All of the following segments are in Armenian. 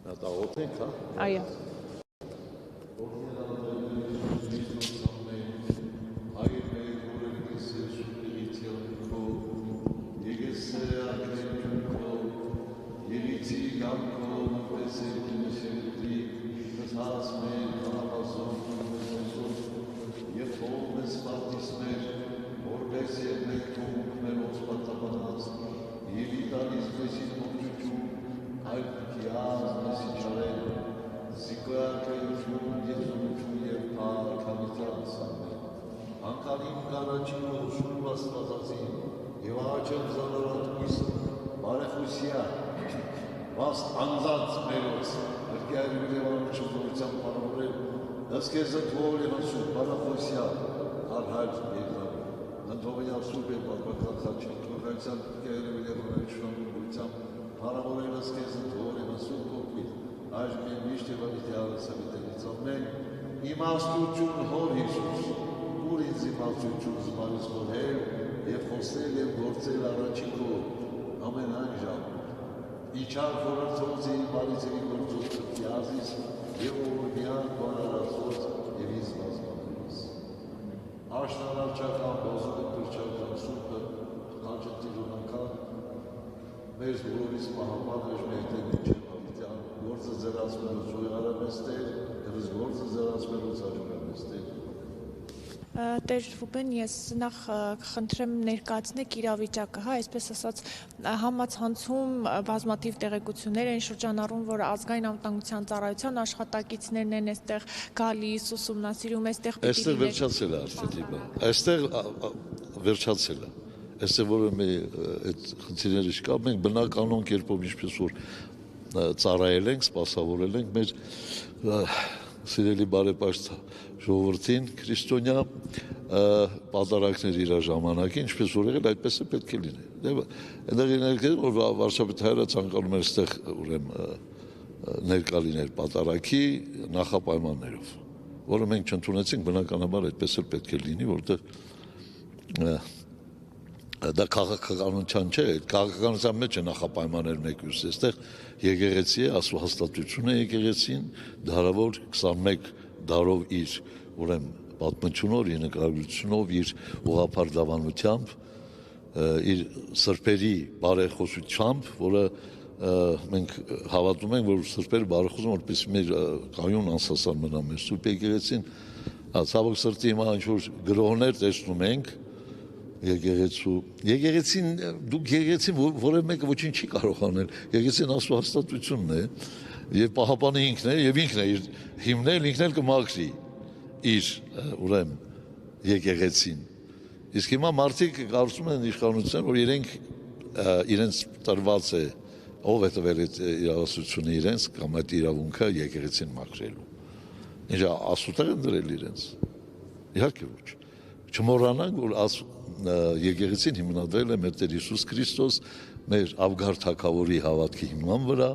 Աղոթենք, հա։ Այո։ Անկալին կանաչին ուսում աստվածածին և աղաչեմ զանորատ կույսը բարեխույսիա վաստ անձած մերոց հրկյայրում և անուչում որության պարավորել հսկեզը թվոր և ասում բարեխույսիա արհայր երկրան ընդհովենյալ սուրբ և բարգական խաչին թվորքայցան հրկյայրում և անուչում որության պարավորել հսկեզը թվոր և ասում կողքիտ այժմ և միշտ և անիթյալը սավիտելից ամեն իմաստություն հոր Հիսուս Ուր ինձ իմաստություն զմանից խորհել և խոսել և գործել առաջիկով ամեն այն ժամ իչար խորարձոցի բարիցերի գործոց կրտիազիս և օրորմյան բարարացոց և ինձ բազմանելիս աշնարարչական բազում կրչական սուրպը խաչըտիրունական մեր բոլորիս մահապան հեժմեհտեն իչեր հավիտյան գործը ձերացմելուց ուղեղարամեստեր և գործը ձերացմելուց աջուրամեստեր Տեր Ռուբեն, ես նախ կխնդրեմ ներկայացնեք իրավիճակը, հա, այսպես ասած համացանցում բազմաթիվ տեղեկություններ են շրջանառում, որ ազգային անվտանգության ծառայության աշխատակիցներն են այստեղ գալիս, ուսումնասիրում, այստեղ Այստեղ վերջացել է արդյունքը, այստեղ վերջացել է, այստեղ որ այդ խնդիրները չկա, մենք բնականոն կերպով ինչպես որ ծառայել ենք, սպասավորել ենք մեր սիրելի բարեպաշտ ժողովրդին քրիստոնյա պատարակներ իր ժամանակին, ինչպես որ եղել, այդպես է պետք է լինի։ Այնտեղ իներքել, որ վարչապետ հայրը ցանկանում էր այստեղ ուրեմն ներկա լինել պատարակի նախապայմաններով, որը մենք չընդունեցինք, բնականաբար այդպես էլ պետք է լինի, որտեղ դա քաղաքականության չէ, քաղաքականության մեջ է նախապայմաններ մեկ ուրս, այստեղ եկեղեցի է, Աստծո հաստատություն է եկեղեցին, դարավոր 21 դարով իր ուրեմն պատմությունով, իր նկարագրությունով, իր ուղղափառ դավանությամբ, իր սրբերի բարեխոսությամբ, որը մենք հավատում ենք, որ սրբերը բարեխոսում որպես մեր կայուն անսասան մնա մեր սուրբ եկեղեցին, ցավոք սրտի հիմա ինչ-որ գրողներ տեսնում ենք եկեղեցին, դուք եկեղեցին որևէ մեկը ոչինչ չի կարող անել, եկեղեցին Աստծո հաստատությունն է եւ պահապանը ինքն է եւ ինքն է իր հիմնել, ինքն էլ կմաքրի իր ուրեմն եկեղեցին։ Իսկ հիմա մարդիկ կարծում են իշխանության, որ իրենց տրված է, ով է տվել այդ իրավասությունը իրենց կամ այդ իրավունքը եկեղեցին մաքրելու։ Ինչ ասուտեղ են դրել իրենց։ Իհարկե ոչ։ Չմոռանանք, որ եկեղեցին հիմնադրել է մեր Տեր Հիսուս Քրիստոս, մեր Ավգար թագավորի հավատքի հիման վրա,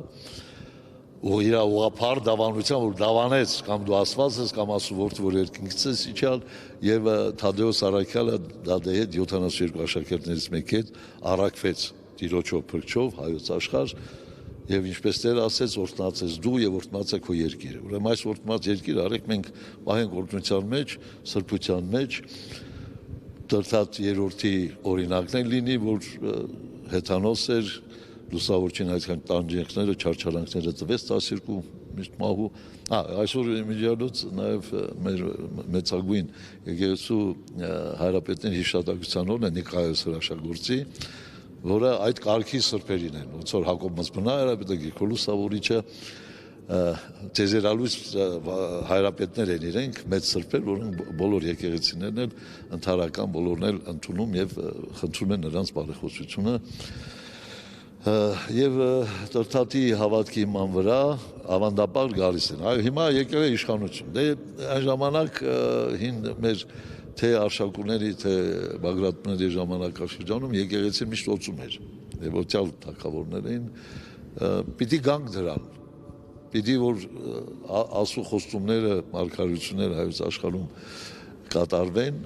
ու իր ուղղափառ դավանությամբ, որ դավանեց կամ դու Աստված ես կամ Աստծո որդի, որ երկինքից ես իջալ, եւ Թադեոս Առաքյալը դադեհետ 72 աշակերտներից մեկի հետ առաքվեց Տիրոջով փրկչով հայոց աշխարհ, եւ ինչպես Տերը ասեց, օրհնացես դու եւ օրհնած է քո երկիրը։ Ուրեմն այս օրհնած երկիրը արեք մենք պահենք օրհնության մեջ, սրբության մեջ, Տրթատ երրորդի օրինակն է լինի, որ հեթանոս էր, լուսավորչին այդքան տանջանքները, չարչարանքները տվեց 12 միշտ մահու, այսօր միջալոց նաև մեր մեծագույն եկեղեցու հայրապետների հիշատակության օրն է Նիկայոս հրաշագործի, որը այդ կարգի սրբերին են, ոնց որ Հակոբ Մզբնա հայրապետը, Գրիգոր Լուսավորիչը, ծեզերալույս հայրապետներ են իրենք, մեծ սրբեր, որոնք բոլոր եկեղեցիներն էլ ընդհանրական բոլորն էլ ընդունում եւ խնդրում են նրանց բարեխոսությունը եւ Տրթատի հավատքի ման վրա ավանդապար գալիս են։ Այո, հիմա եկել է իշխանություն։ Դե այն ժամանակ հին մեր թե արշակունների, թե Բագրատների ժամանակաշրջանում եկեղեցին միշտ օծում էր։ Եվ օծյալ թագավորներ էին, պիտի գանք դրան։ Պիտի որ Աստծո խոստումները, մարգարեությունները հայոց աշխարհում կատարվեն,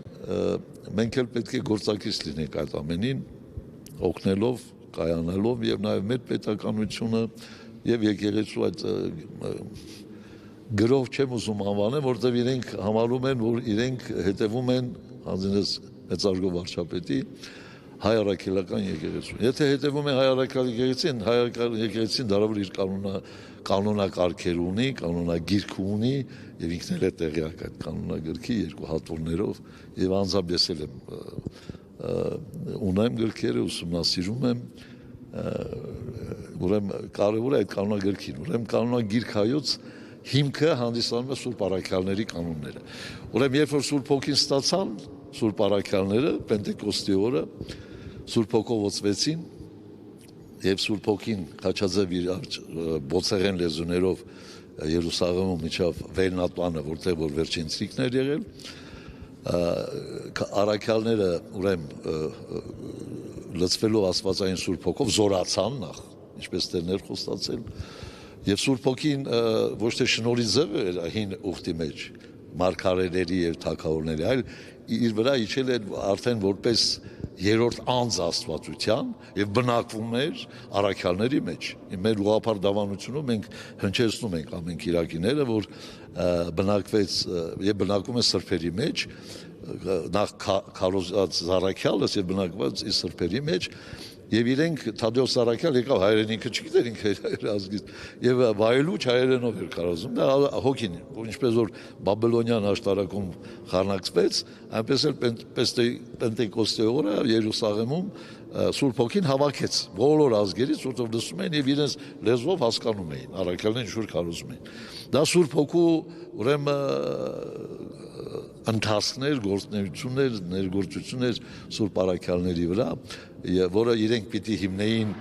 մենք էլ պետք է գործակից լինենք այդ ամենին, օգնելով, կայանալով եւ նաեւ մեր պետականությունը, եւ եկեղեցու այդ գրող չեմ ուզում անվանել, որտեղ իրենք համարում են, որ իրենք հետևում են հանձնես մեծարգո վարչապետի հայ առաքելական եկեղեցուն։ Եթե հետևում են հայ առաքելական եկեղեցին, հայ առաքելական եկեղեցին դարավոր իր կանոնակարգեր ունի, կանոնագիրք ունի եւ ինքն էլ է տեղյակ այդ կանոնագրքի երկու հատորներով եւ անձամբ ես էլ եմ ունեմ գրքերը, ուսումնասիրում եմ, ուրեմն կարևոր է այդ կանոնագրքին, ուրեմն կանոնագիրք հայոց հիմքը հանդիսանում է Սուրբ Առաքյալների կանոնները։ Ուրեմն երբ որ Սուրբ Հոգին ստացան Սուրբ Առաքյալները Պենտեկոստի օրը Սուրբ Հոգով ոցվեցին եւ Սուրբ Հոգին Խաչաձև իր բոցեղեն լեզուներով Երուսաղեմում միջավ Վերնատանը, որտեղ որ վերջին ցիկն էր եղել, առաքյալները ուրեմն լցվելով Աստվածային Սուրբ Հոգով զորացան նախ, ինչպես տերներ խոստացել, եւ Սուրբ Հոգին ոչ թե շնորհի ձև էր հին ուխտի մեջ, մարգարեների եւ թագավորների, այլ իր վրա իջել էր արդեն որպես երրորդ անձ Աստվածության եւ բնակվում էր առաքյալների մեջ։ Մեր ուղղափառ դավանությունում մենք հնչեցնում ենք ամեն կիրակիները, որ բնակվեց եւ բնակվում է սրբերի մեջ, նախ քարոզած առաքյալս եւ բնակված իր սրբերի մեջ եւ իրենք Թադեոս առաքյալ եկավ հայրենիքը չգիտեր ինքը ազգից եւ վայելուչ հայերենով էր քարոզում, դա հոգին, ինչպես որ Բաբելոնյան աշտարակում խառնակցվեց, այնպես էլ Պենտեկոստի օրը Երուսաղեմում Սուրբ Հոգին հավաքեց բոլոր ազգերից, որտեղ լսում էին եւ իրենց լեզվով հասկանում էին, առաքյալներին շուտ քարոզում էին։ Դա Սուրբ Հոգու ուրեմն ընթացքներ, գործունեություններ, ներգործություններ Սուրբ Առաքյալների վրա, որը իրենք պիտի հիմնեին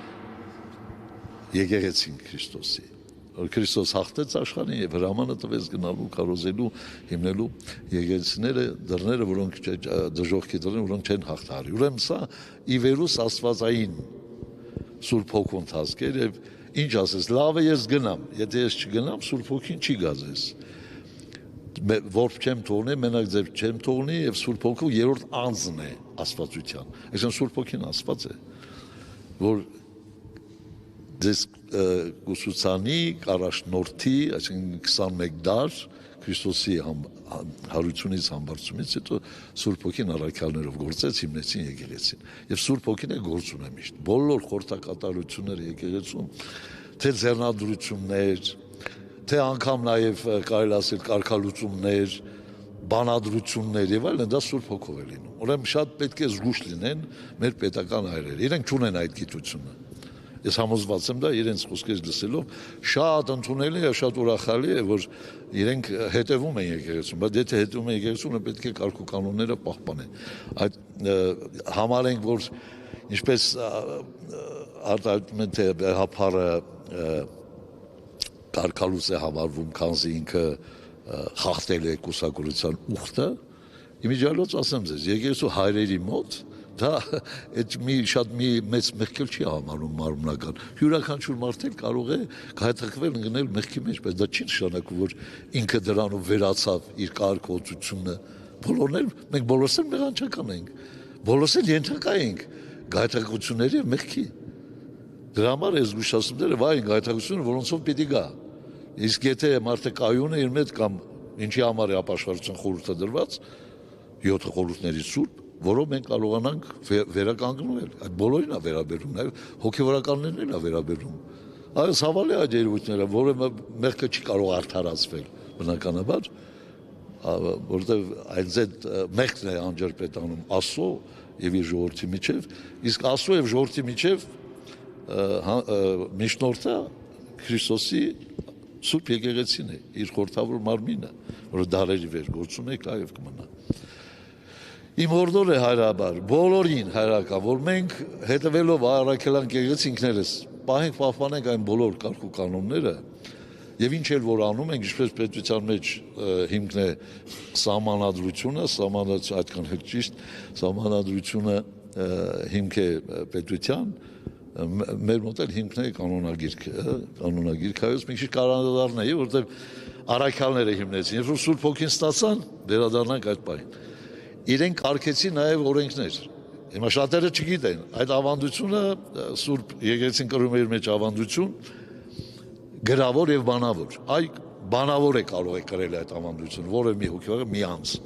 եկեղեցին Քրիստոսի։ Քրիստոս հաղթեց աշխարհին եւ հրամանը տվեց գնալու, քարոզելու, հիմնելու եկեղեցիները, դռները, որոնք դժոխքի դռներ, որոնք չեն հաղթահարի։ Ուրեմն սա ի վերուս Աստվածային Սուրբ Հոգու ընթացք էր եւ ինչ ասես, լավ է ես գնամ, եթե ես չգնամ, Սուրբ Հոգին չի գազես։ Որբ չեմ թողնի, մենակ ձեր չեմ թողնի եւ Սուրբ Հոգու երրորդ անձն է Աստվածության։ Այսինքն Սուրբ Հոգին Աստված է, որ դες գուսուցանի կարաշնորթի, այսինքն 21 դար Քրիստոսի հարությունից համբարձումից հետո Սուրբ Հոգին առաքյալներով գործեց, հիմնեցին եկեղեցին։ Եվ Սուրբ Հոգին է գործում է միշտ։ Բոլոր խորհրդակատարությունները եկեղեցում, թե ձեռնադրություններ, թե անգամ նաև կարելի ասել կարգալուծումներ, բանադրություններ եւ այլն, դա Սուրբ Հոգով է լինում։ Ուրեմն շատ պետք է զգուշ լինեն մեր պետական հայրերը։ Իրենք չունեն այդ գիտությունը։ Ես համոզված եմ դա իրենց խոսքերից լսելով, շատ ընդունելի է, շատ ուրախալի է, որ իրենք հետևում են եկեղեցուն, բայց եթե հետևում են եկեղեցուն, պետք է կարգ ու կանոնները պահպանեն։ Այդ համարենք, որ ինչպես արտահայտում են, թե հապարը կարգալուց է համարվում, քանզի ինքը խախտել է կուսակուրության ուխտը, իմիջիալոց ասեմ ձեզ, եկեղեցու հայրերի մոտ դա այդ շատ մեծ մեղքել չի համարում մարմնական։ Յուրաքանչյուր մարդ էլ կարող է հայթակվել ընկնել մեղքի մեջ, բայց դա չի նշանակում, որ ինքը դրանով վերացավ իր կարգոցությունը։ Մենք բոլորս էլ մեղանչական ենք, բոլորս էլ ենթակա ենք գայթակղությունների եւ մեղքի։ Դրա համար է զգուշացումները վայ գայթակղությունը, որոնցով պիտի գա։ Իսկ եթե մարդը կայուն է իր մեջ կամ ինչի համար է ապաշխարության խորհուրդը դրված, 7 խորհուրդներից սուրբ, որով մենք կարողանանք վերականգնել, այդ բոլորին է վերաբերում, նաև հոգևորականներին էլ է վերաբերում։ Այս հավալի այդ երևույթները, որը մեղքը չի կարող արդարացվել, բնականաբար, որտեղ այդ մեղքն է անջրպետանում Աստծո եւ իր ժողովրդի միջև, իսկ Աստծո եւ ժողովրդի միջև միջնորդը Քրիստոսի Սուրբ եկեղեցին է, իր խորհրդավոր մարմինը, որը դարերի վեր գործում է կա եւ կմնա։ Իմ հորդոր է հայրաբար, բոլորին հայրական, որ մենք հետևելով առաքելան եկեղեցի ինքներս պահենք պահպանենք այն բոլոր կարգ ու կանոնները եւ ինչ էլ որ անում ենք, ինչպես պետության մեջ հիմքն է սահմանադրությունը, այդքան ճիշտ սահմանադրությունը հիմք է պետության, մեր մոտ էլ հիմքն է կանոնագիրք հայոց, մի քիչ կարանդարն է, որտեղ առաքյալները հիմնեցին, երբ որ Սուրբ Հոգին ստացան, վերադառնանք այդ պահին։ Իրենք կարգեցին նաև օրենքներ։ Հիմա շատերը չգիտեն, այդ ավանդությունը Սուրբ եկեղեցին կրում է իր մեջ ավանդություն, գրավոր եւ բանավոր։ Այ բանավոր է կարող է կրել այդ ավանդությունը, որը մի հոգևորը մի անձ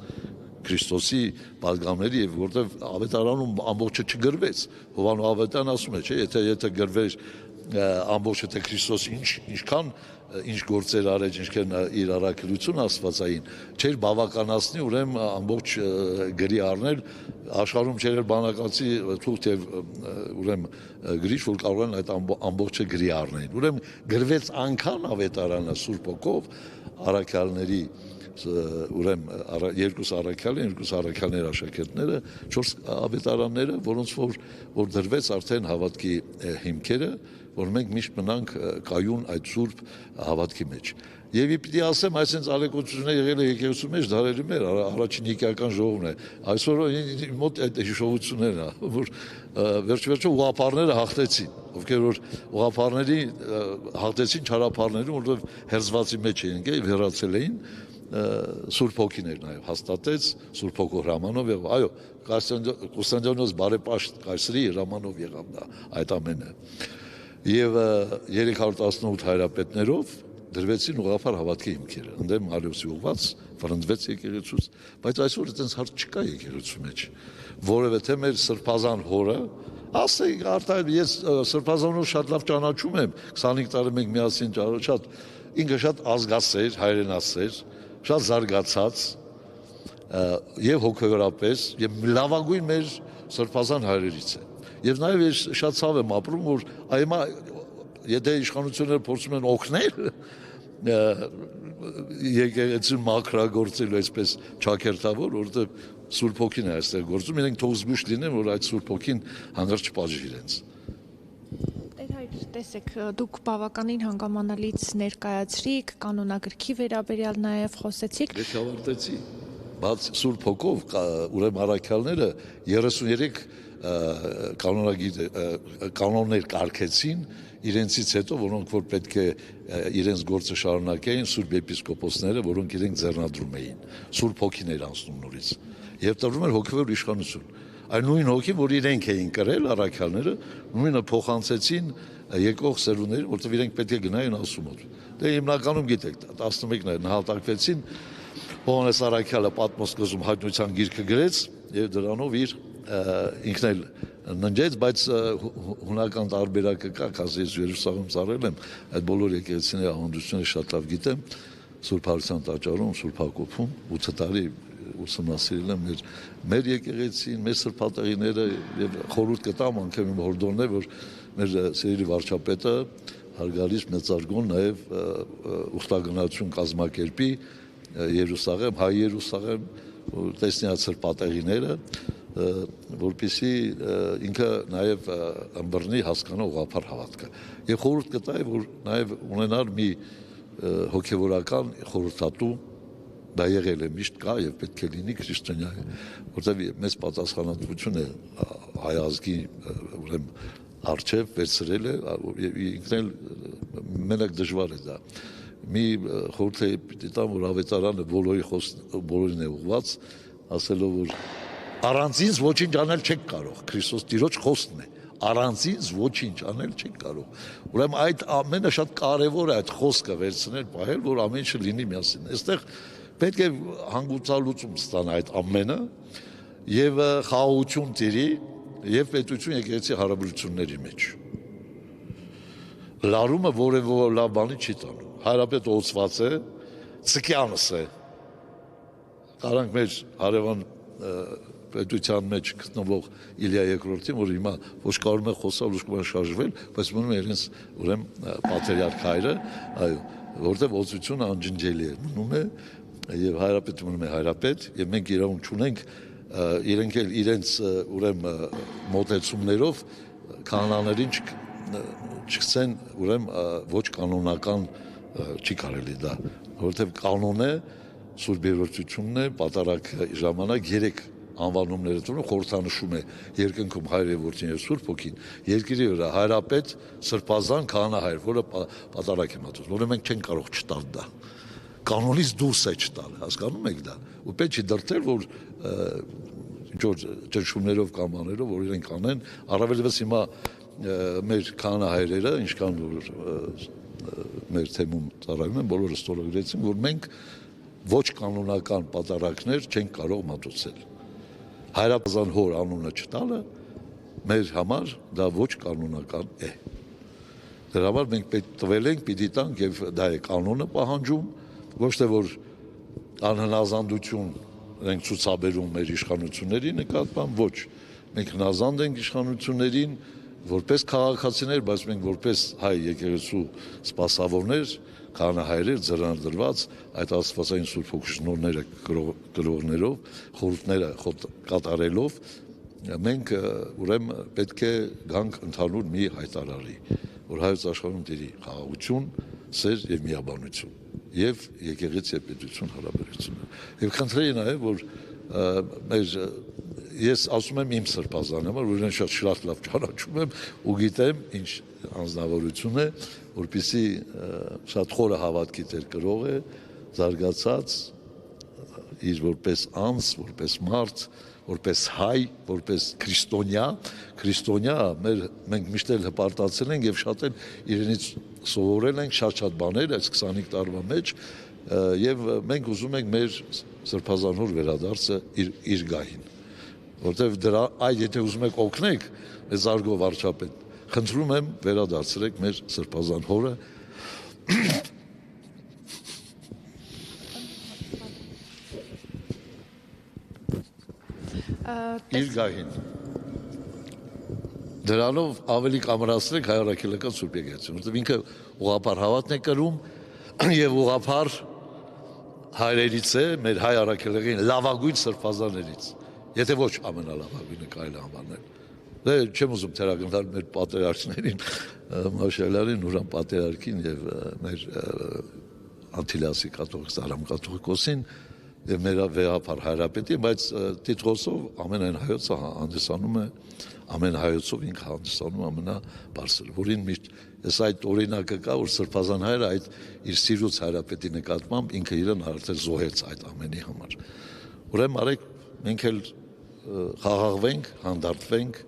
Քրիստոսի պատգամների եւ որտեվ ավետարանում ամբողջը չգրվեց։ Հովանես Ավետարան ասում է, չէ, եթե գրվեր ամբողջը թե Քրիստոս ինչքան ինչ գործեր արեց, ինչքան իր առաքելություն աստվածային, չէր բավականացնի ուրեմն ամբողջ գրի առնել, աշխարհում չէր բանակացի թուղթ եւ ուրեմն գրիչ, որ կարող են այդ ամբողջը գրի առնել։ Ուրեմն գրվեց անգամ ավետարանը Սուրբ Օգով առաքյալների ուրեմն երկուս առաքյալներ աշակերտները, 4 ավետարանները, որոնց որ դրվեց արդեն հավատքի հիմքերը, որ մենք միշտ մնանք կայուն այդ սուրբ հավատքի մեջ։ Եվ պիտի ասեմ, այսինքն ալեկոծությունները եղել է եկեղեցու մեջ դարերի մեր, առաջին նիկեական ժողովն է։ Այսօր մոտ այդ հիշողություններն է, որ վերջ-վերջո ուղղափառները հաղթեցին, ովքեր որ ուղղափառների հաղթեցին չարափառներին, որովհետև հերձվածի մեջ էին եւ հեռացել էին, Սուրբ Հոգիներ նաև հաստատեց Սուրբ Հոգու հրամանով եւ այո Կոստանդինոս բարեպաշտ կայսրի հրամանով եղավ դա այդ ամենը եւ 318 հայրապետներով դրվեցին ուղղափառ հավատքի հիմքերը ընդդեմ Արիոսի ուղված վրընդվեց եկեղեցուց բայց այսօր այդպես հարց չկա եկեղեցու մեջ որովհետեւ թե մեր սրբազան հորը ասենք արտահայտ ես սրբազանով շատ լավ ճանաչում եմ 25 տարի մենք միասին ճանաչած ինքը շատ ազգասեր հայրենասեր շատ զարգացած եւ հոգեորապես եւ լավագույն մեր սրբազան հայրերից է եւ նաեւ ես շատ ցավ եմ ապրում որ այմա եթե իշխանությունները փորձում են օգնել եկեղեցին մակրագործելու այսպես ճակերտավոր որովհետեւ Սուրբ Հոգին է այստեղ գործում իրենք թող զգուշ լինեն որ այդ Սուրբ Հոգին հանգարց չպատժի իրենց Տեսեք, դուք բավականին հանգամանալից ներկայացրիք, կանոնագրքի վերաբերյալ նաև խոսեցիք։ Ես ավարտեցի, բայց Սուրբ Հոգով ուրեմն առաքյալները 33 կանոններ կարգեցին իրենցից հետո, որոնք որ պետք է իրենց գործը շարունակեին Սուրբ եպիսկոպոսները, որոնք իրենք ձեռնադրում էին։ Սուրբ Հոգին էր անցնում նորից։ Եվ տրվում էր հոգևոր իշխանություն։ Այն նույն հոգին, որ իրենք էին կրել առաքյալները, նույնը փոխանցեցին եկող սերունդներին, որտեղ իրենք պետք է գնային Աստծու մոտ։ Դե հիմնականում գիտեք, 11-ն նահատակվեցին, Հովանես Առաքյալը Պատմոս գծում հայտնության գիրքը գրեց եւ դրանով իր ինքն էլ ննջեց, բայց հունական տարբերակը կա, քանի ես Երուսաղեմ ծառայել եմ, այդ բոլոր եկեղեցիների ավանդությունները շատ լավ գիտեմ, Սուրբ Հարության տաճարում, Սուրբ Հակոբում 8 տարի ուսումնասիրել եմ մեր եկեղեցին, մեր սրբատեղիները եւ խորհուրդ կտամ անգամ իմ հորդորն է, որ մեր սիրելի վարչապետը հարգալից մեծարգոն նաև ուխտագնացություն կազմակերպի Երուսաղեմ, հայ Երուսաղեմ, տեսնի այդ սրբատեղիները, որպեսզի ինքը նաև ըմբռնի հասկանա ուղղափառ հավատքը։ Եվ խորհուրդ կտայի, որ նաև ունենալ մի հոգևորական խորհրդատու դա եղել է միշտ կա եւ պետք է լինի քրիստոնյա, որտեղ մեծ պատասխանատվություն է հայ ազգի ուրեմն արչեւ վերցրել է եւ ինքն էլ մենակ դժվար է դա մի խորհուրդ է պիտի տամ որ ավետարանը բոլորին է ուղված ասելով որ առանց ինձ ոչինչ անել չեք կարող Քրիստոս Տիրոջ խոսքն է առանց ինձ ոչինչ անել չեք կարող ուրեմն այդ ամենը շատ կարեւոր է այդ խոսքը վերցնել պահել որ ամեն ինչ լինի միասին այստեղ պետք է հանգուցալուծում ստանա այդ ամենը եւ խաղաղություն տիրի եւ պետություն եկեղեցի հարաբերությունների մեջ լարումը որևէ լավ բանի չի տանում հայրապետ օծված է ցկյանս է կարանք մեր հարևան պետության մեջ գտնվող Իլիա II-ին որ հիմա ոչ կարող է խոսալ ոչ կարող է շարժվել բայց մնում է իրենց ուրեմն պատերիարք հայրը այո որտեղ օծությունը անջնջելի է մնում է եւ հայրապետը մնում է հայրապետ եւ մենք իրավունք չունենք իրենք էլ իրենց ուրեմն մոտեցումներով կանոններին չկցեն ուրեմն ոչ կանոնական չի կարելի դա որովհետեւ կանոն է Սուրբ Երրորդությունն է պատարակ ժամանակ 3 անվանումները տոնում խորհրդանշում է երկնքում հայր եւ որդին եւ Սուրբ Հոգին երկրի վրա հայրապետ սրբազան քահանահայր որը պատարակ է մատուցում որը մենք չենք կարող չտալ դա կանոնից դուրս է չտալ, հասկանում եք դա, ու պետք չի դրդել, որ ինչ-որ ճնշումներով կամ աներով, որ իրենք անեն, առավելևս հիմա մեր քահանահայրերը, ինչքան որ մեր թեմում ծառայում են, բոլորը ստորագրեցին, որ մենք ոչ կանոնական պատարակներ չենք կարող մատուցել։ Հայրապետական հոր անունը չտալը մեր համար դա ոչ կանոնական է։ Դրա համար մենք տվել ենք, պիտի տանք եւ դա է կանոնը պահանջում, ոչ թե որ անհնազանդություն ենք ցուցաբերում մեր իշխանությունների նկատմամբ, ոչ։ Մենք հնազանդ ենք իշխանություններին որպես քաղաքացիներ, բայց մենք որպես հայ եկեղեցու սպասավորներ, քահանայրեր ձեռնադրված այդ աստվածային Սուրբ Հոգու շնորհները գրողներով, խորհուրդները կատարելով մենք ուրեմն պետք է գանք ընդհանուր մի հայտարարի, որ հայոց աշխարհում տիրի խաղաղություն, սեր եւ միաբանություն եւ եկեղեցի եւ պետություն հարաբերությունը։ Եվ խնդրեի նաեւ որ ես ասում եմ իմ սրբազանը, որ իրեն շատ լավ ճանաչում եմ ու գիտեմ ինչ անձնավորություն է, որպեսզի շատ խորը հավատքի տեր կրող է, զարգացած իր որպես անձ, որպես մարդ, որպես հայ, որպես քրիստոնյա, մենք միշտ էլ հպարտացել ենք եւ շատ էլ իրենից սովորել ենք շատ բաներ այս 25 տարվա մեջ եւ մենք ուզում ենք մեր սրբազանոր վերադարձը իր գահին, որտեվ դրա եթե ուզում եք օգնեք մեզ արգով վարչապետ, խնդրում եմ վերադարձրեք մեր սրբազան հորը իր գահին։ Դրանով ավելի կամրացնենք հայ առաքելական Սուրբ Եկեղեցին, որտեղ ինքը ուղղափառ հավատն է կրում եւ ուղղափառ հայրերից է, մեր հայ առաքելական լավագույն սրբազաններից, եթե ոչ ամենալավագույնը կարելի անվանել։ Դե չեմ ուզում թերագնդալ մեր պատերազմներին, Մաշալյանին, Նուրան պատերազմին եւ մեր Անտիլիասի կաթողիկ Արամ կաթողիկոսին եւ մեր վեհապար հայրապետին, բայց տիտղոսով ամենայն հայոցը հանդիսանում է ամեն հայոցով ինքը հանդիսանում ամենաբարձրը, որին միշտ ես այդ օրինակը կա, որ սրբազան հայրը այդ իր սիրուց հայրապետի նկատմամբ ինքը իրեն արդեն զոհեց այդ ամենի համար։ Ուրեմն արեք մենք էլ խաղաղվենք, հանդարտվենք,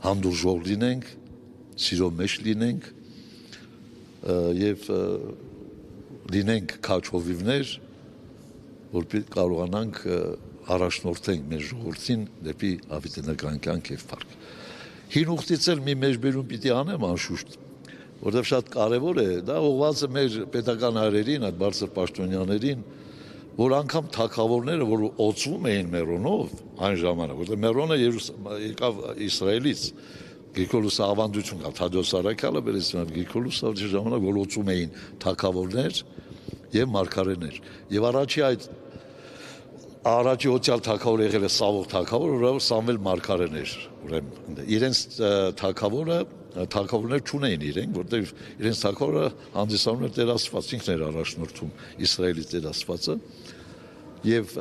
հանդուրժող լինենք, սիրո մեջ լինենք եւ լինենք քաչովիվներ, որպեսզի կարողանանք առաջնորդենք մեր ժողովրդին դեպի հավիտենական կյանք եւ փառք։ Հին ուխտից էլ մի մեջբերում պիտի անեմ անշուշտ, որովհետեւ շատ կարեւոր է, դա ուղղված է մեր պետական հայրերին, այդ բարձր պաշտոնյաներին, որ անգամ թագավորները, որ օծվում էին Մերոնով այն ժամանակ, որովհետեւ Մերոնը եկավ Իսրայելից, Գրիգորոս ավանդություն կա, Թադեոս Արաքյալը բերեց Գրիգորոսը այդ ժամանակ, որ օծում էին թագավորներ եւ մարգարեներ։ Եվ առաջի օծյալ թագավորը եղել է Սավող թագավոր, որ Սամվել մարգարեն էր, ուրեմն իրենց թագավորներ չունեին իրենք, որտեղ իրենց թագավորը հանդիսանում էր Տեր Աստված, ինքն էր առաջնորդում Իսրայելի Տեր Աստվածը, եւ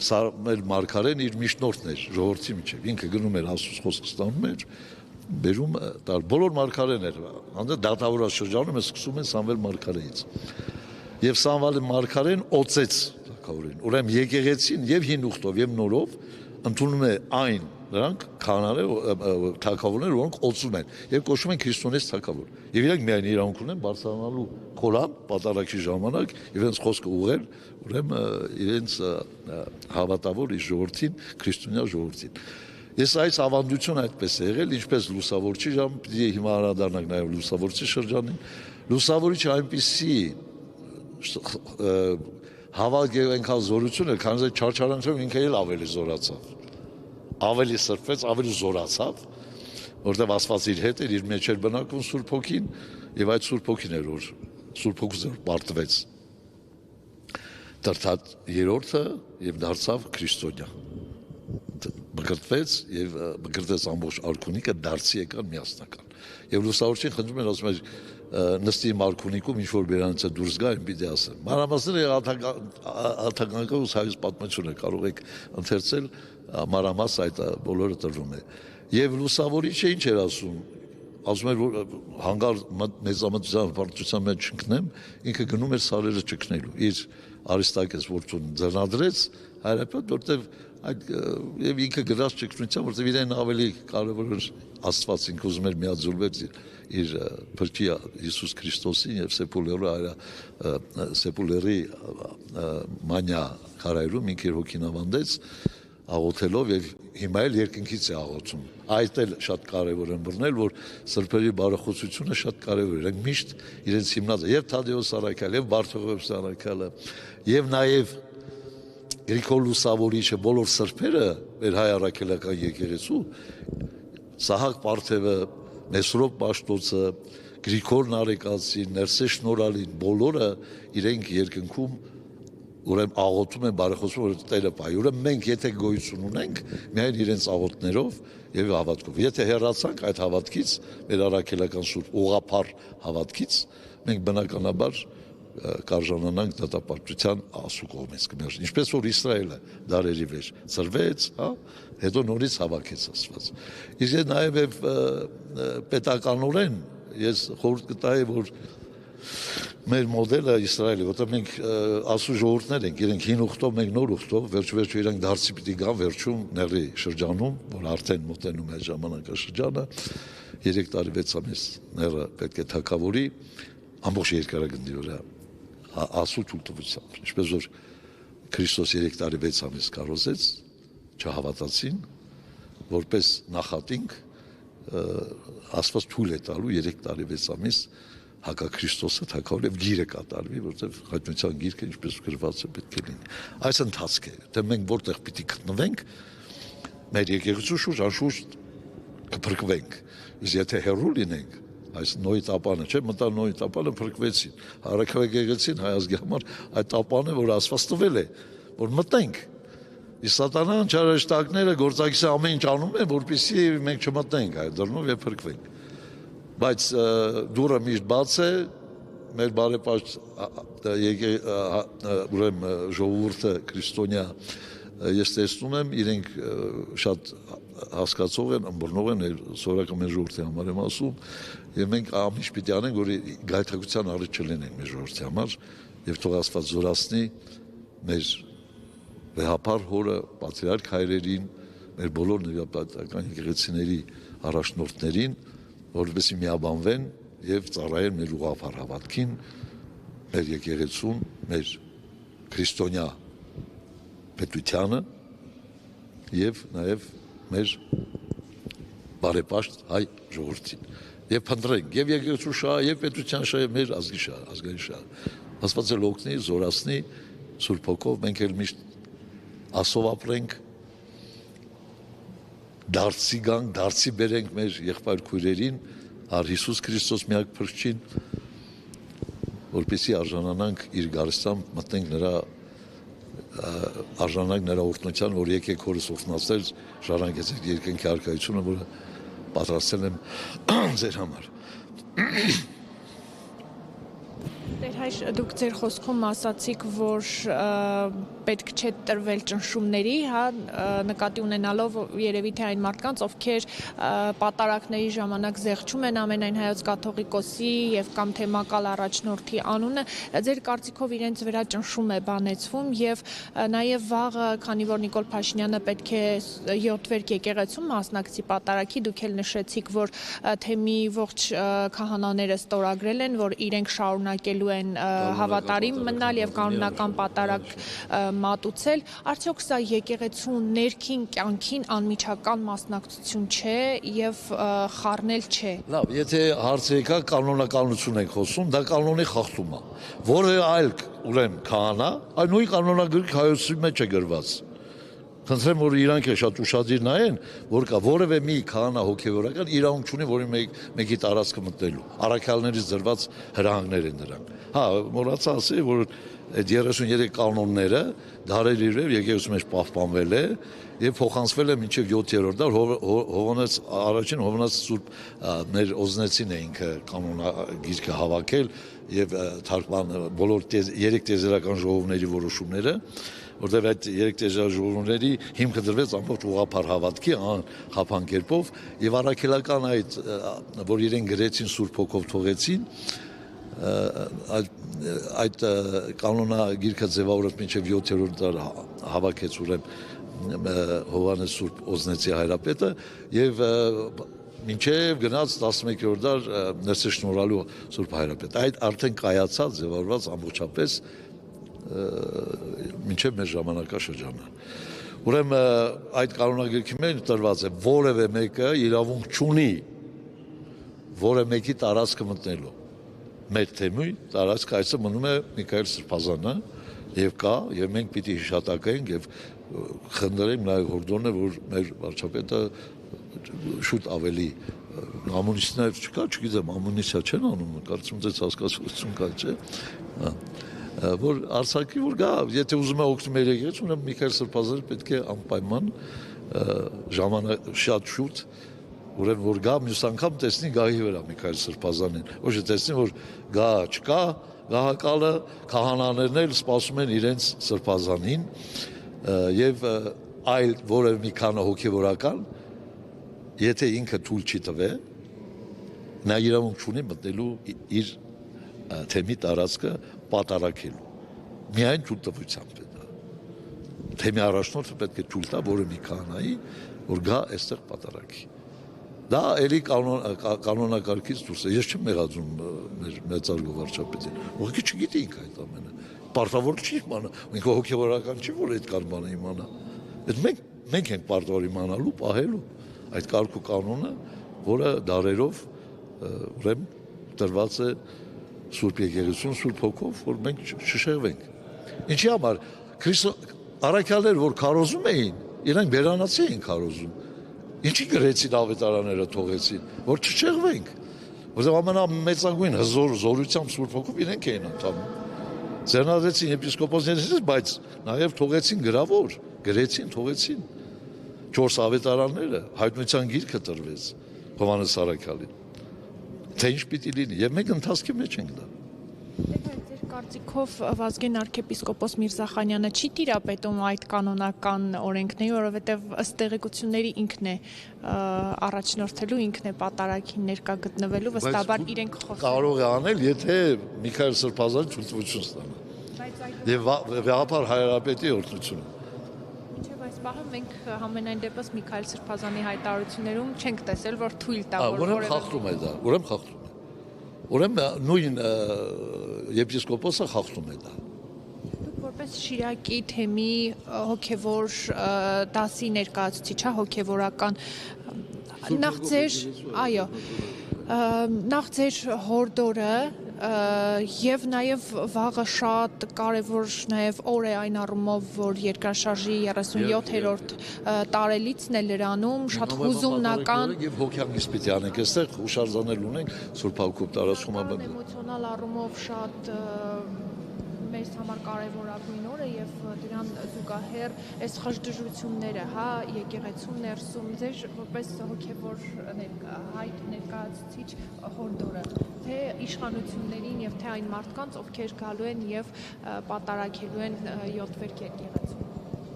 Սամվել մարգարեն իր միջնորդն էր ժողովրդի միջև, ինքը գնում էր Աստծո խոսքը ստանում էր, բերում բոլոր մարգարեներ, դատավորած շրջանում է սկսում են Սամվել մարգարեից։ Եվ Սամվել մարգարեն օծեց թագավորին։ Ուրեմն եկեղեցին եւ հին ուխտով եւ նորով ընդունում է այն նրանք թագավորներ, որոնք օծում են եւ կոչվում են քրիստոնեց թագավոր։ Եվ իրանք միայն իրավունք ունեն բարձրանալու խորան պատարակի ժամանակ իրենց խոսքը ուղղել, ուրեմն իրենց հավատավոր իր ժողովրդին, քրիստոնյա ժողովրդին։ Ես այս ավանդությունը այդպես է եղել, ինչպես լուսավորչի ժամ, պիտի հիմա անդրադառնանք նաեւ լուսավորչի շրջանին։ Լուսավորիչը այնպիսի հավաք այնքան զորություն էր, քանի որ չարչարանքով ինքը էլ ավելի զորացավ, ավելի սրբեց, ավելի զորացավ, որտեղ Աստված իր հետ էր, իր մեջ էր բնակվում Սուրբ Հոգին, եւ այդ Սուրբ Հոգին էր, որ Սուրբ Հոգուց պարտվեց, դարձավ երրորդը եւ դարձավ քրիստոնյա, մկրտվեց եւ մկրտեց ամբողջ արքունիքը, դարձի եկան միասնական։ Եվ լուսավորչին խնդրում են, ասում են նստի Մարկունիկում ինչ որ բերանից է դուրս գա, այն պիտի ասեմ։ Մանրամասները աթականքով հայոց պատմությունը կարող եք ընթերցել, մանրամաս այդ բոլորը տրվում է։ Եվ լուսավորիչը ինչ էր ասում, ասում էր որ հանգար մեծամտության վարչության մեջ չընկնեմ, ինքը գնում էր սարերը ճկնելու։ Իր Արիստակես որդուն ձեռնադրեց հայրապետ, որտեվ այդ եւ ինքը գրած ճկնության, որտեվ իրեն ավելի կարևոր էր Աստված ինքը ուզում էր միաձուլվել իր փրկի Հիսուս Քրիստոսին եւ սեպուլերի մանյա քարայրում ինքը իր հոգին ավանդեց աղոթելով եւ հիմա էլ երկնքից է աղոթում։ Այդ էլ շատ կարեւոր է բռնել, որ սրբերի բարեխոսությունը շատ կարեւոր է։ Իրենք միշտ իրենց հիմնած եւ Թադեոս Արաքյալը եւ Բարթողեփս Արաքյալը եւ նաեւ Գրիգոր Լուսավորիչը բոլոր սրբերը մեր հայ առաքելական եկեղեցու Սահակ Պարթևը, Մեսրոպ Պաշտոցը, Գրիգոր Նարեկացին, Ներսե Շնորհալին բոլորը իրենք երկնքում ուրեմն աղոթում են բարեխոսում որ Տերը պահի։ Ուրեմն մենք եթե գոյություն ունենք միայն իրենց աղոթներով եւ հավատքով։ Եթե հեռացանք այդ հավատքից, մեր առաքելական սուրբ ուղղափառ հավատքից, մենք բնականաբար կարժանանանք դատապարտության Աստծո կողմից կմերժ։ Ինչպես որ Իսրայելը դարերի վեր ծրվեց, հա, հետո նորից հավաքեց Աստված։ Իսկ նաեւ պետականորեն ես խորհուրդ կտայի որ մեր մոդելը Իսրայելը, որտեղ մենք Աստծո ժողովուրդներ ենք, իրենք հին ուխտով, մենք նոր ուխտով, վերջո իրանք դարձի պիտի գան վերջում նեղի շրջանում, որ արդեն մոտենում է ժամանակաշրջանը, 3 տարի 6 ամիս նեղը պետք է թակավորի ամբողջ երկրագնդի վրա Աստծո թույլտվությամբ, ինչպես որ Քրիստոս 3 տարի 6 ամիս կարոզեց, չհավատացին, որպես նախատինք Աստված թույլ է տալու 3 տարի 6 ամիս հակաքրիստոսը թակավորել եւ գիրը կատարվի, որովհետեւ հայտնության գիրքը ինչպես գրված է պետք է լինի։ Այս ընթացք է, թե մենք որտեղ պիտի գտնվենք, մեր եկեղեցու շուրջ անշուշտ կփրկվենք։ Իսկ եթե հեռու լինենք, այս նոյի տապանը, չէ՞, մտա նոյի տապանը փրկվեցին։ Առաքյալ եկեղեցին հայ ազգի համար այդ տապանը, որ Աստված տվել է, որ մտնենք։ Իսկ սատանան չարաշտակները գործակիցը ամեն ինչ անում են, որպեսզի մենք չմտնենք այդ դռնով եւ փրկվենք։ Բայց դուրը միշտ բաց է, մեր բարեպաշտ ուրեմն ժողովուրդը քրիստոնյա ես տեսնում եմ իրենք շատ հասկացող են, ըմբռնող են սովորական մեր ժողովրդի համար եմ ասում եւ մենք ամիշ պիտի անենք որ գայթակղության առիթ չլինենք մեր ժողովրդի համար եւ թող Աստված զորացնի մեր վեհապար հորը պատրիարք հայրերին, մեր բոլոր նվիրապետական եկեղեցիների առաջնորդներին որովհետեւ միաբանվեն եւ ծառայեն մեր ուղղափառ հավատքին, մեր եկեղեցուն, մեր քրիստոնյա պետությանը եւ նաեւ մեր բարեպաշտ հայ ժողովրդին։ Եվ փնտրենք եւ եկեղեցու շահ, եւ պետության շահ, եւ մեր ազգի շահ, ազգային շահ։ Աստված էլ օգնի, զորացնի Սուրբ Հոգով, մենք էլ միշտ ասով ապրենք, դարձի գանք, դարձի բերենք մեր եղբայր քույրերին, առ Հիսուս Քրիստոս միակ փրկչին, որպեսզի արժանանանք իր գարստամ, մտնենք նրա արժանանք նրա օրհնության, որ եկեք հորս օրհնացել, ժառանգեցեք երկնքի արքայությունը, որը պատրաստել եմ ձեր համար։ Տեր հայր, դուք ձեր խոսքում ասացիք, որ պետք չէ տրվել ճնշումների, հա, նկատի ունենալով երևի թե այն մարդկանց, ովքեր պատարակների ժամանակ զեղչում են ամենայն հայոց կաթողիկոսի եւ կամ թեմակալ առաջնորդի անունը, ձեր կարծիքով իրենց վրա ճնշում է բանեցվում եւ նաեւ վաղը, քանի որ Նիկոլ Փաշինյանը պետք է 7-վերք եկեղեցում մասնակցի պատարակի, դուք էլ նշեցիք, որ թեմի ողջ քահանաները ստորագրել են, որ իրենք շարունակելու են հավատարիմ մնալ եւ կանոնական պատարակ մատուցել, արդյոք սա եկեղեցու ներքին կյանքին անմիջական մասնակցություն չէ եւ խառնել չէ։ Լավ, եթե հարցը եկա կանոնականություն ենք խոսում, դա կանոնի խախտում է։ Որը այլ ուրեմն քահանա, այն նույն կանոնագրքի հայոցի մեջ է գրված։ Խնդրեմ, որ իրանք է շատ ուշադիր նայեն, որ կա որևէ մի քահանա հոգևորական իրավունք չունի, որի մեկի տարածքը մտնելու։ Առաքյալներից դրված հրահանգներ են դրանք։ Հա, մոռացա ասել, որ այդ 33 կանոնները դարերի վրա եկեղեցու մեջ պահպանվել է եւ փոխանցվել է մինչեւ 7-րդ դար Հովանես առաջին Հովանես Սուրբ մեր օզնեցին է ինքը կանոնագիրքը հավաքել եւ թարգման բոլոր 3 տեզերական ժողովների որոշումները որտեղ այդ 3 տեզերաժողովների հիմքը դրվեց ամբողջ ուղղափառ հավատքի խափան կերպով եւ առաքելական այդ որ իրեն գրեցին Սուրբ Հոգով թողեցին այդ կանոնագիրքը ձևավորած մինչև 7-րդ դար հավաքեց ուրեմն Հովանես Սուրբ Օզնեցի հայրապետը եւ մինչև գնաց 11-րդ դար ներսի շնորհալու Սուրբ Հայրապետ։ Այդ արդեն կայացած ձևավորված ամբողջապես մինչև մեր ժամանակաշրջանը։ Ուրեմն այդ կանոնագրքի մեջ տրված է որևէ մեկը իրավունք չունի որևէ մեկի տարածքը մտնելու։ Մեր թեմի տարածքը այսօր մնում է Միքայել Սրբազանը եւ կա եւ մենք պիտի հիշատակենք եւ խնդրենք նաեւ հորդորներ, որ մեր վարչապետը շուտ ավելի ամունիսներ չկա, չգիտեմ, ամունիսիա չեն անում, կարծում եմ հասկացություն կա, չէ՞։ Որ Արցախի որ գա, եթե ուզում է օգնում մեր եկեղեցուն, Միքայել Սրբազանը պետք է անպայման ժամանակ շատ շուտ ուրեմն որ գա մյուս անգամ տեսնի գահի վրա Միքայել Սրբազանին, ոչ թե տեսնի որ գա չկա, գահակալը քահանաներն էլ սպասում են իրենց Սրբազանին եւ այլ որևէ մի քանի հոգեվորական եթե ինքը թույլ չի տվե նա իրավունք չունի մտնելու իր թեմի տարածքը պատարակելու միայն թույլ տվությամբ է դա թեմի առաջնորդը պետք է թույլ տա որը մի քահանայի որ գա այստեղ պատարակի դա էլի կանոնակարգից դուրս է ես չեմ մեղադրում մեր մեծարգո վարչապետին ուղղակի չգիտի ինքը այդ ամենը պարտավոր չի իմանա ինքը հոգեվորական չի որ այդ կան բանը իմանա այդ մենք ենք պարտավոր իմանալու պահելու այդ կարգ ու կանոնը որը դարերով ուրեմն տրված է Սուրբ Եկեղեցուն Սուրբ Հոգով որ մենք չշեղվենք ինչի համար առաքյալներ որ քարոզում էին իրանք բերանացի էին քարոզում ինչի գրեցին ավետարանները թողեցին որ չշեղվենք որովհետև ամենամեծագույն հզոր զորությամբ Սուրբ Հոգով իրենք էին ընթանում ձեռնադրեցին եպիսկոպոսներից բայց նաև թողեցին գրավոր գրեցին թողեցին 4 ավետարանները հայտնության գիրքը տրվեց Հովհաննես Առաքյալին թե ինչ պիտի լինի եւ մենք ընթացքի մեջ ենք դա Ձեր կարծիքով Վազգեն arczepiskopos Միրզախանյանը չի տիրապետում այդ կանոնական օրենքներին, որովհետև ըստ տեղեկությունների ինքն է առաջնորդելու, ինքն է պատարագին ներկա գտնվելու, վստահաբար իրենք կարող է անել, եթե Միքայել Սրբազանը ցույցություն ստանա։ Եվ վեհապար հայրապետի օրհնությունը։ Մինչև այս պահը մենք համենայն դեպս Միքայել Սրբազանի հայտարարություններում չենք տեսել, որ թույլ տա, որ ուրեմն խախտում է դա, ուրեմն խախտում է։ Ուրեմն նույն եպիսկոպոսը խախտում է դա։ Դուք որպես Շիրակի թեմի հոգևոր դասի ներկայացուցիչ, հոգևորական նախ ձեր, այո, նախ ձեր հորդորը եւ նաեւ վաղը շատ կարեւոր նաեւ օր է այն առումով, որ երկրաշարժի 37-րդ տարելիցն է լրանում, շատ հուզումնական եւ հոգեանգիստ պիտի անենք, այստեղ հուշարձանել ունենք Սուրբ Հակոբ տարածքում էմոցիոնալ առումով շատ մեզ համար կարևորագույն օր է եւ դրան զուգահեռ այս խժդժությունները, հա, եկեղեցու ներսում ձեր որպես հոգևոր հայտ ներկայացուցիչ հորդորը, թե իշխանություններին եւ թե այն մարդկանց, ովքեր գալու են եւ պատարակելու են 7-րդ եկեղեցու։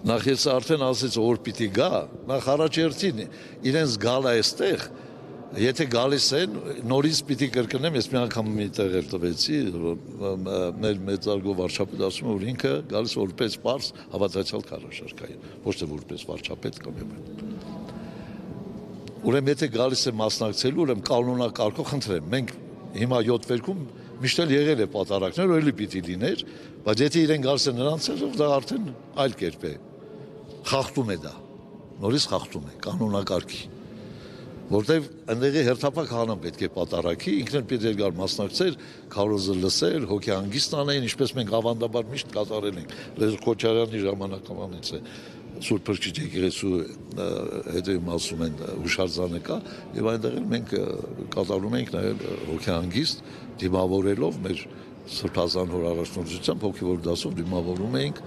Նախ ես արդեն ասեցի որ պիտի գա, նախ առաջերտին իրենց գալը այստեղ Եթե գալիս են, նորից պիտի կրկնեմ, ես մի անգամ մի տեղեր տվեցի, մեր մեծարգո վարչապետ ասում է, որ ինքը գալիս որպես պարզ հավատացյալ քարոզարքային, ոչ թե որպես վարչապետ կամ ուրեմն եթե գալիս է մասնակցելու, ուրեմն կանոնակարգով խնդրեմ, մենք հիմա 7-րքում միշտ էլ եղել է պատարակներ, որ էլի պիտի լիներ, բայց եթե իրեն գալիս է նրանց հետ, դա արդեն այլ կերպ է, խախտում է դա, նորից խախտում է, կանոնակարգի որտեվ ընդեղի հերթապակ հանան պետք է պատարակի, ինքն էլ պետք է գալ մասնակցել, քարոզը լսել, հոգեանգիստ անեն, ինչպես մենք ավանդաբար միշտ կատարել ենք։ Լեզու Քոչարյանի ժամանակամանից է Սուրբ Փրկիչ եկեղեցու հետևում ասում են հուշարձանը կա, եւ այնտեղ էլ մենք կատարում ենք նաեւ հոգեանգիստ դիմավորելով մեր Սրբազան հոր առաջնորդությամբ հոգևոր դասով դիմավորում էինք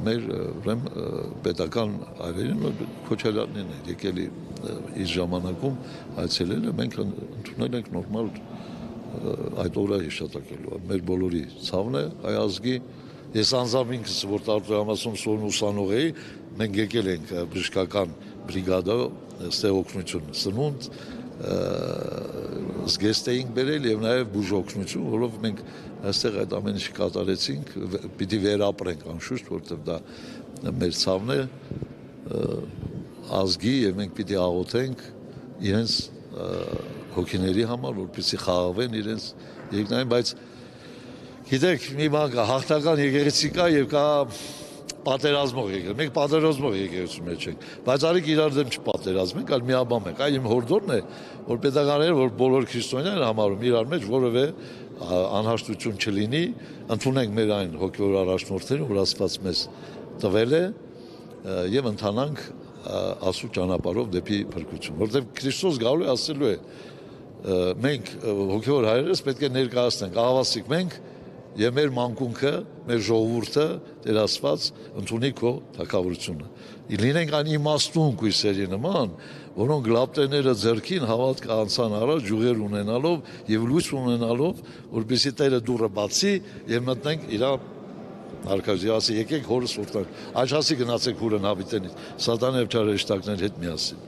մեր ուրեմն պետական այրերին Քոչարյանին է եկել իր ժամանակում այցելել է մենք ընդունել ենք նորմալ այդ օրը հիշատակելու մեր բոլորի ցավն է հայ ազգի ես անձամբ ինքս որ տարբերամասում ուսանող էի մենք եկել ենք բժշկական բրիգադա ստեղ օգնություն սնունդ զգեստ էինք բերել եւ նաեւ բուժօգնություն որով մենք այստեղ այդ ամեն ինչը կատարեցինք պիտի վերապրենք անշուշտ որովհետեւ դա մեր ցավն է ազգի եւ մենք պիտի աղոթենք իրենց հոգիների համար, որպեսզի խաղաղվեն իրենց երկնային, բայց գիտեք, մի բան կա, հաղթական եկեղեցի կա եւ կա պատերազմող եկեղեցի։ Մենք պատերազմող եկեղեցու մեջ ենք, բայց արիք իրար դեմ չպատերազմենք, այլ միաբան ենք։ Այ իմ հորդորն է, որ պետականները, որ բոլոր քրիստոնյաները համարում իրար մեջ որևէ անհաշտություն չլինի, ընդունենք մեր այն հոգևոր առաջնորդները, որ Աստված մեզ տվել է եւ ընթանանք Աստծո ճանապարհով դեպի փրկություն, որովհետեւ Քրիստոս գալու է ասելու է մենք հոգևոր հայրերս պետք է ներկայացնենք ահավասիկ մենք եւ մեր մանկունքը, մեր ժողովուրդը Տեր Աստված ընդունի քո թագավորությունը։ Լինենք այն իմաստուն կույսերի նման, որոնք լապտերները ձեռքին հավատք անցան առաջ յուղեր ունենալով եւ լույս ունենալով, որպեսզի Տերը դուռը բացի եւ մտնենք իր Արկադիը ասի եկեք հորս որտեղ աչասի գնացեք հուրը հավիտենից սատանա եւ չարեշտակներ հետ միասին։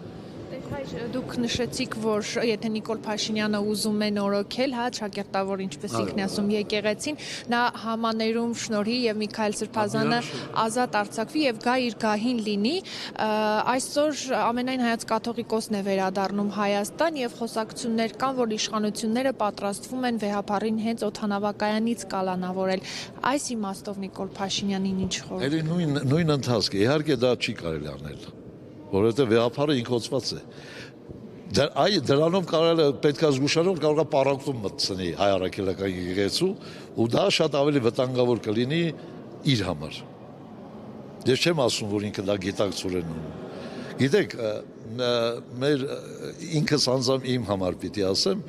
Դուք նշեցիք, որ եթե Նիկոլ Փաշինյանը ուզում է նորոգել, հա, ճակերտավոր ինչպես ինքն է ասում եկեղեցին, նա համաներում շնորհի եւ Միքայել Սրբազանը ազատ արձակվի եւ գա իր գահին լինի, այսօր ամենայն հայոց կաթողիկոսն է վերադառնում Հայաստան եւ խոսակցություններ կան, որ իշխանությունները պատրաստվում են վեհապարին հենց օդանավակայանից կալանավորել։ Այս իմաստով Նիկոլ Փաշինյանին ինչ խորհուրդ։ Նույն ընթացքը իհարկե դա չի կարելի անել, որովհետեւ վեհապարը ինքնոցված է։ Դրանով կարելի է պետք է զգուշանալ, կարող է պարակտում մտցնի հայ առաքելական եկեղեցու ու դա շատ ավելի վտանգավոր կլինի իր համար։ Ես չեմ ասում, որ ինքը դա գիտակցորեն ունում։ Գիտեք, մեր ինքս անձամբ իմ համար պիտի ասեմ,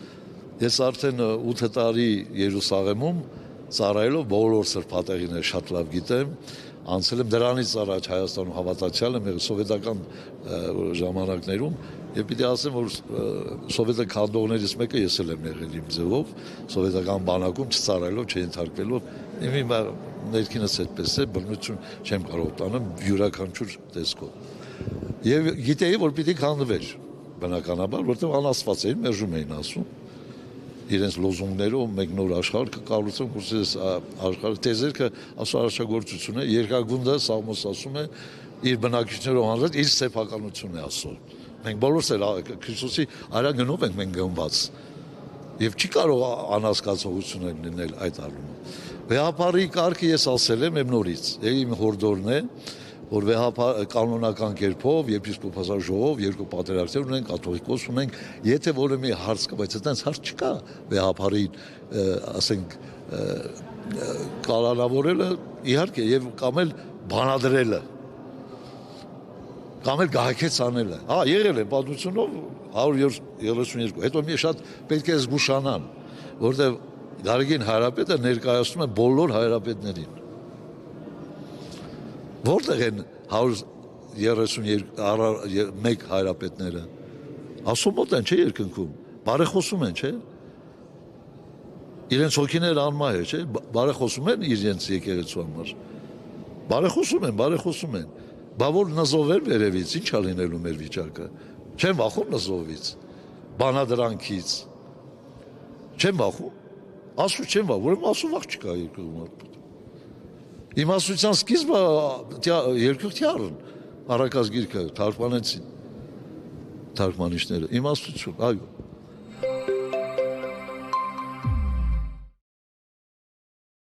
ես արդեն 8 տարի Երուսաղեմում ծառայելով բոլոր սրբատեղիները շատ լավ գիտեմ, անցել եմ դրանից առաջ Հայաստանում հավատացյալ եմ եղել սովետական ժամանակներում եւ պիտի ասեմ, որ սովետը քանդողներից մեկը ես եմ եղել իմ ձևով, սովետական բանակում չծառայելով, չընթարկվելով, իմ ներքինս այդպես է, բռնություն չեմ կարող տանեմ յուրաքանչյուր տեսքով։ Եվ գիտեի, որ պիտի քանդվեր, բնականաբար, որտեղ անաստված էին, մերժում էին ասում իրենց լոզունգներով մեկ նոր աշխարհ կկառուցեն, կուրսես աշխարհ տեզերքը աշխարհաշրջագործությունը երկրագունդը Սաղմոս ասում է իր բնակիչներով հանրած իր սեփականությունն է ասում։ Մենք բոլորս էլ Քրիստոսի արագնով ենք մենք գնված եւ չի կարող անհասկացողություն լինել այդ առումով։ Վեհապարի կարգը ես ասել եմ նորից, իմ հորդորն է, որ վեհապար կանոնական կերպով եպիսկոպոսական ժողով երկու պատերազմներ ունենք, կաթողիկոս ունենք, եթե որը մի հարց կա, բայց այդպես հարց չկա վեհապարին, ասենք կալանավորելը իհարկե եւ կամ էլ բանադրելը կամ էլ գահակեց անելը։ Հա, եղել է պատմությունով 132, հետո մի շատ պետք է զգուշանան, որտեղ Գարեգին Հայրապետը ներկայացնում է բոլոր հայրապետներին։ Որտեղ են 131 հայրապետները, ասում մոտ են, չէ երկնքում, բարեխոսում են, չէ, իրենց հոգիները անմահ է, չէ, բարեխոսում են իրենց եկեղեցու համար, բարեխոսում են, բա որ նզովեր վերևից, ինչ ա լինելու մեր վիճակը, չեմ վախում նզովից, բանադրանքից, չեմ վախում, ասու չեմ վախում, որում ասու վախ չկա երկրում Իմաստության սկիզբը երկրորդի առն առակած գիրքը թարգմանեցին թարգմանիչները իմաստություն այո